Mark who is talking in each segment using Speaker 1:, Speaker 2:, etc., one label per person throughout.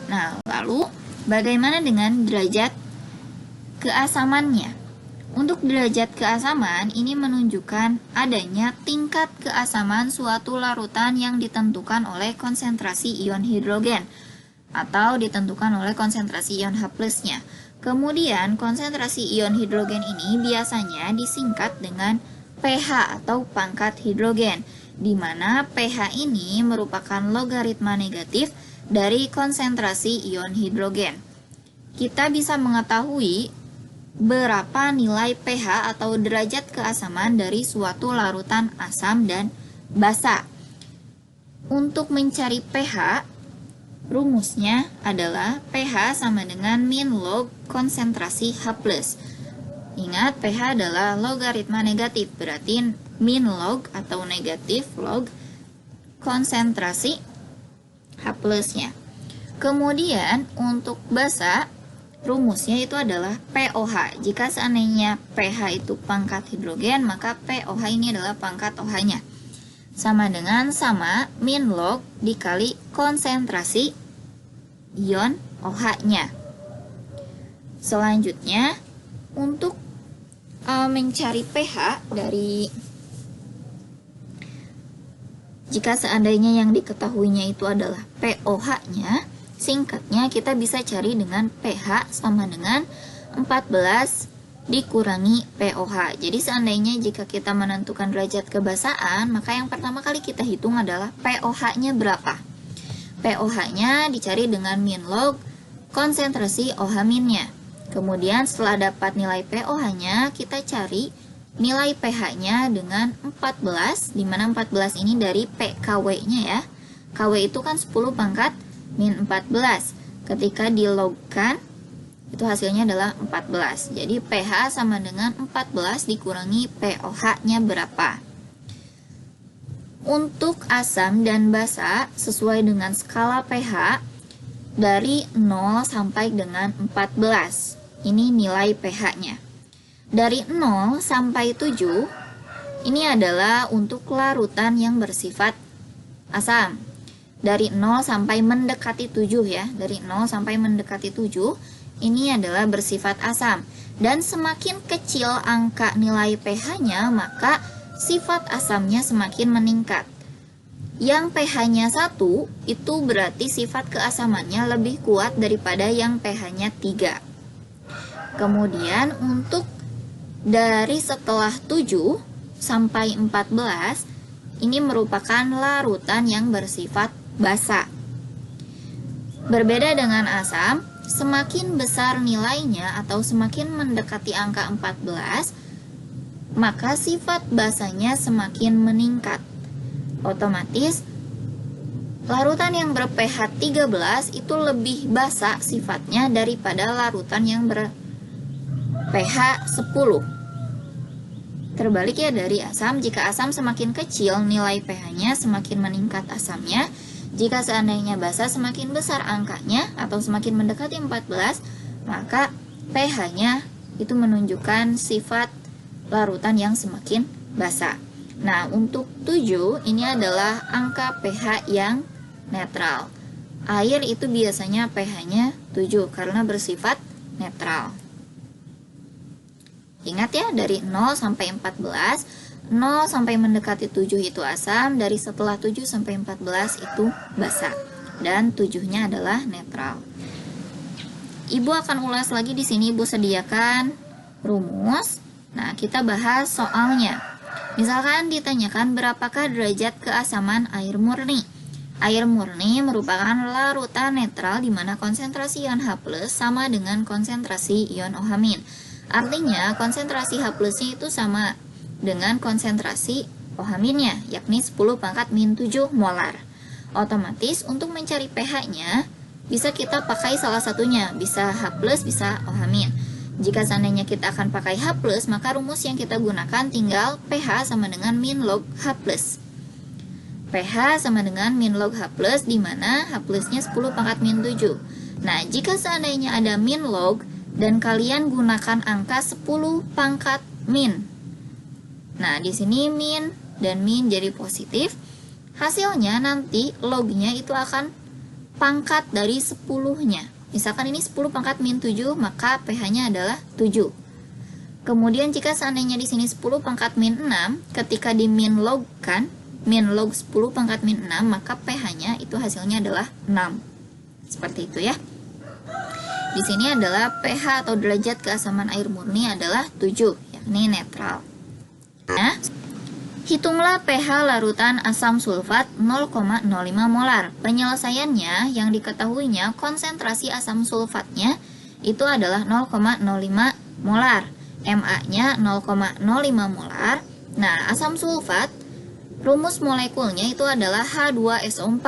Speaker 1: Nah, lalu bagaimana dengan derajat keasamannya? Untuk derajat keasaman, ini menunjukkan adanya tingkat keasaman suatu larutan yang ditentukan oleh konsentrasi ion hidrogen atau ditentukan oleh konsentrasi ion H+-nya. Kemudian, konsentrasi ion hidrogen ini biasanya disingkat dengan pH atau pangkat hidrogen, di mana pH ini merupakan logaritma negatif dari konsentrasi ion hidrogen. Kita bisa mengetahui berapa nilai pH atau derajat keasaman dari suatu larutan asam dan basa. Untuk mencari pH, rumusnya adalah pH sama dengan min log konsentrasi H+. Ingat, pH adalah logaritma negatif, berarti min log atau negatif log konsentrasi H+-nya. Kemudian untuk basa, rumusnya itu adalah pOH. Jika seandainya pH itu pangkat hidrogen, maka pOH ini adalah pangkat OH-nya. Sama dengan min log dikali konsentrasi ion OH-nya. Selanjutnya, untuk mencari pH dari jika seandainya yang diketahuinya itu adalah pOH-nya, singkatnya kita bisa cari dengan pH sama dengan 14 dikurangi pOH. Jadi seandainya jika kita menentukan derajat kebasaan, maka yang pertama kali kita hitung adalah pOH-nya berapa. pOH-nya dicari dengan min log konsentrasi OH-nya. Kemudian setelah dapat nilai pOH-nya, kita cari nilai pH-nya dengan 14, di mana 14 ini dari pKW-nya ya. KW itu kan 10 pangkat min 14. Ketika dilogkan, itu hasilnya adalah 14. Jadi pH sama dengan 14 dikurangi pOH-nya berapa. Untuk asam dan basa, sesuai dengan skala pH dari 0 sampai dengan 14. Ini nilai pH-nya. Dari 0 sampai 7, ini adalah untuk larutan yang bersifat asam. Dari 0 sampai mendekati 7 ya. Dari 0 sampai mendekati 7, ini adalah bersifat asam. Dan semakin kecil angka nilai pH-nya, maka sifat asamnya semakin meningkat. Yang pH-nya 1, itu berarti sifat keasamannya lebih kuat daripada yang pH-nya 3. Kemudian untuk dari setelah 7 sampai 14, ini merupakan larutan yang bersifat basa. Berbeda dengan asam, semakin besar nilainya atau semakin mendekati angka 14, maka sifat basanya semakin meningkat. Otomatis, larutan yang ber-pH 13 itu lebih basa sifatnya daripada larutan yang ber-pH 10. Terbalik ya dari asam, jika asam semakin kecil nilai pH-nya semakin meningkat asamnya. Jika seandainya basa semakin besar angkanya atau semakin mendekati 14, maka pH-nya itu menunjukkan sifat larutan yang semakin basa. Nah, untuk 7 ini adalah angka pH yang netral. Air itu biasanya pH-nya 7 karena bersifat netral. Ingat ya, dari 0 sampai 14, 0 sampai mendekati 7 itu asam, dari setelah 7 sampai 14 itu basa. Dan 7-nya adalah netral. Ibu akan ulas lagi di sini, Ibu sediakan rumus. Nah, kita bahas soalnya. Misalkan ditanyakan berapakah derajat keasaman air murni. Air murni merupakan larutan netral di mana konsentrasi ion H+ sama dengan konsentrasi ion OH-. Artinya konsentrasi H+-nya itu sama dengan konsentrasi OH-nya, yakni 10 pangkat min 7 molar. Otomatis untuk mencari pH-nya bisa kita pakai salah satunya, bisa H+, bisa OH-. Jika seandainya kita akan pakai H+, maka rumus yang kita gunakan tinggal pH sama dengan min log H+. pH sama dengan min log H+, di mana H+-nya 10 pangkat min 7. Nah, jika seandainya ada min log dan kalian gunakan angka 10 pangkat min. Nah, di sini min dan min jadi positif. Hasilnya nanti lognya itu akan pangkat dari 10-nya. Misalkan ini 10 pangkat min 7, maka pH-nya adalah 7. Kemudian jika seandainya di sini 10 pangkat min 6, ketika di min log kan, min log 10 pangkat min 6, maka pH-nya itu hasilnya adalah 6. Seperti itu ya. Di sini adalah pH atau derajat keasaman air murni adalah 7, yakni netral. Nah, hitunglah pH larutan asam sulfat 0,05 molar. Penyelesaiannya yang diketahuinya konsentrasi asam sulfatnya itu adalah 0,05 molar. Ma-nya 0,05 molar. Nah, asam sulfat rumus molekulnya itu adalah H2SO4.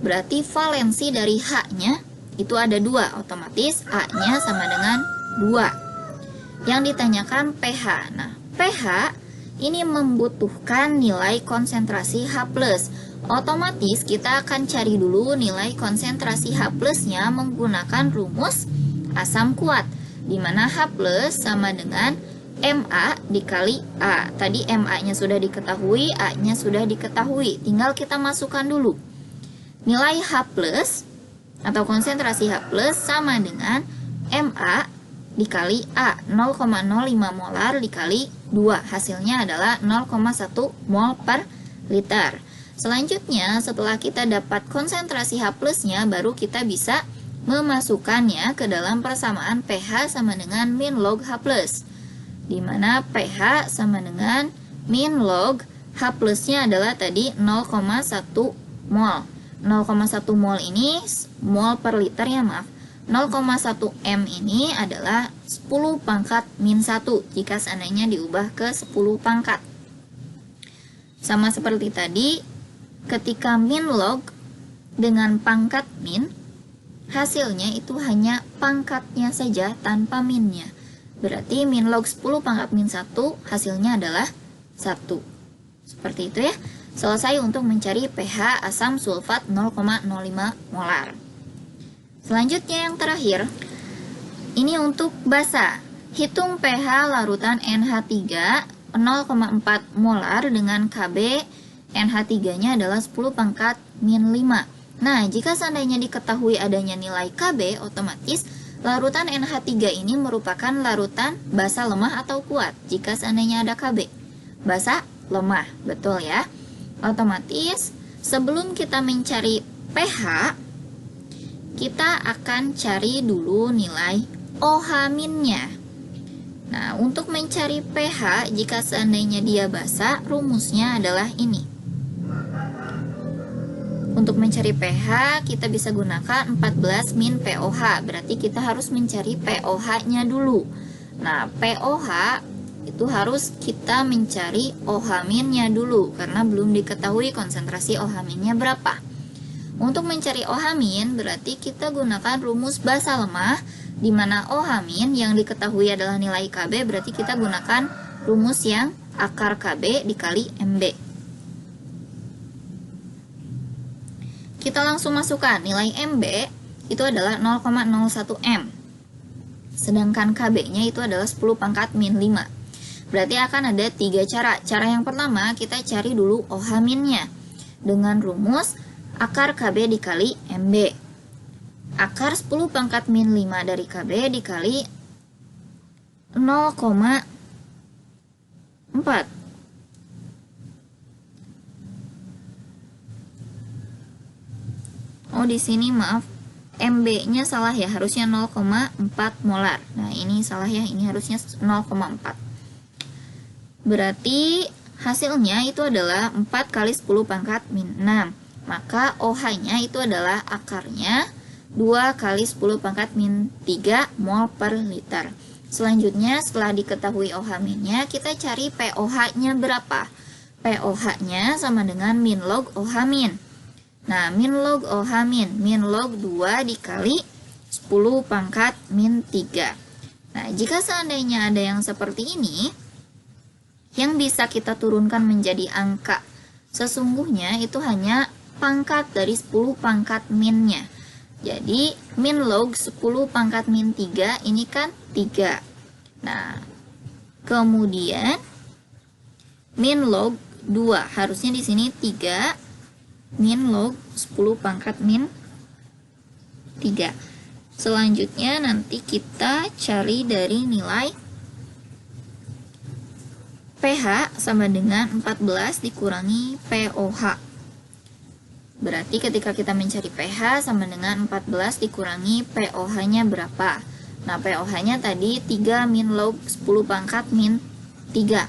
Speaker 1: Berarti valensi dari H-nya itu ada 2, otomatis A-nya sama dengan 2. Yang ditanyakan pH. Nah, pH ini membutuhkan nilai konsentrasi H+. Otomatis kita akan cari dulu nilai konsentrasi H+, nya menggunakan rumus asam kuat, di mana H+ sama dengan Ma dikali A. Tadi Ma-nya sudah diketahui, A-nya sudah diketahui. Tinggal kita masukkan dulu. Nilai H+ atau konsentrasi H+ sama dengan Ma dikali A, 0,05 molar dikali 2. Hasilnya adalah 0,1 mol per liter. Selanjutnya, setelah kita dapat konsentrasi H+, nya baru kita bisa memasukkannya ke dalam persamaan pH sama dengan min log H+. Di mana pH sama dengan min log H+, nya adalah tadi 0,1 mol. 0,1 mol ini mol per liter ya, maaf. 0,1 M ini adalah 10 pangkat min 1 jika seandainya diubah ke 10 pangkat. Sama seperti tadi, ketika min log dengan pangkat min, hasilnya itu hanya pangkatnya saja tanpa minnya. Berarti min log 10 pangkat min 1 hasilnya adalah 1. Seperti itu ya. Selesai untuk mencari pH asam sulfat 0,05 molar. Selanjutnya yang terakhir, ini untuk basa. Hitung pH larutan NH3 0,4 molar dengan Kb NH3-nya adalah 10 pangkat min 5. Nah, jika seandainya diketahui adanya nilai Kb, otomatis larutan NH3 ini merupakan larutan basa, lemah, atau kuat. Jika seandainya ada Kb, basa, lemah, betul ya. Otomatis sebelum kita mencari pH, kita akan cari dulu nilai OH-nya. Nah, untuk mencari pH jika seandainya dia basa, rumusnya adalah ini. Untuk mencari pH, kita bisa gunakan 14 min POH. Berarti kita harus mencari POH-nya dulu. Nah, POH itu harus kita mencari OH-nya dulu karena belum diketahui konsentrasi OH-nya berapa. Untuk mencari OH- berarti kita gunakan rumus basa lemah, di mana OH- yang diketahui adalah nilai Kb, berarti kita gunakan rumus yang akar Kb dikali Mb. Kita langsung masukkan nilai Mb itu adalah 0,01 M. Sedangkan Kb-nya itu adalah 10 pangkat min 5. Berarti akan ada 3 cara. Cara yang pertama, kita cari dulu OH-nya dengan rumus akar Kb dikali Mb. Akar 10 pangkat min 5 dari Kb dikali 0,4. Oh, di sini maaf, Mb-nya salah ya, harusnya 0,4 molar. Nah, ini salah ya, ini harusnya 0,4. Berarti hasilnya itu adalah 4 kali 10 pangkat min 6. Maka OH-nya itu adalah akarnya 2 kali 10 pangkat min 3 mol per liter. Selanjutnya, setelah diketahui OH-nya, kita cari POH-nya berapa. POH-nya sama dengan min log OH-. Nah, min log OH-, min log 2 dikali 10 pangkat min 3. Nah, jika seandainya ada yang seperti ini, yang bisa kita turunkan menjadi angka sesungguhnya itu hanya pangkat dari 10 pangkat min-nya. Jadi, min log 10 pangkat min 3 ini kan 3. Nah, kemudian min log 2, harusnya di sini 3 min log 10 pangkat min 3. Selanjutnya nanti kita cari dari nilai pH sama dengan 14 dikurangi pOH. Berarti ketika kita mencari pH sama dengan 14 dikurangi pOH-nya berapa? Nah, pOH-nya tadi 3 min log 10 pangkat min 3.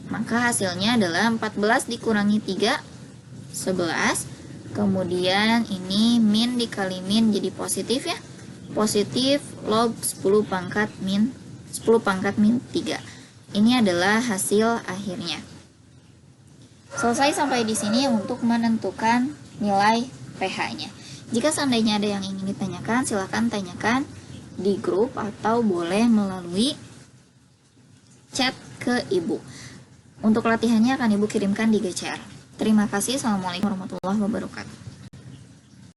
Speaker 1: Maka hasilnya adalah 14 dikurangi 3, 11. Kemudian ini min dikali min jadi positif ya. Positif log 10 pangkat min 3. Ini adalah hasil akhirnya. Selesai sampai di sini untuk menentukan nilai pH-nya. Jika seandainya ada yang ingin ditanyakan, silahkan tanyakan di grup atau boleh melalui chat ke Ibu. Untuk latihannya akan Ibu kirimkan di GCR. Terima kasih. Assalamualaikum warahmatullahi wabarakatuh.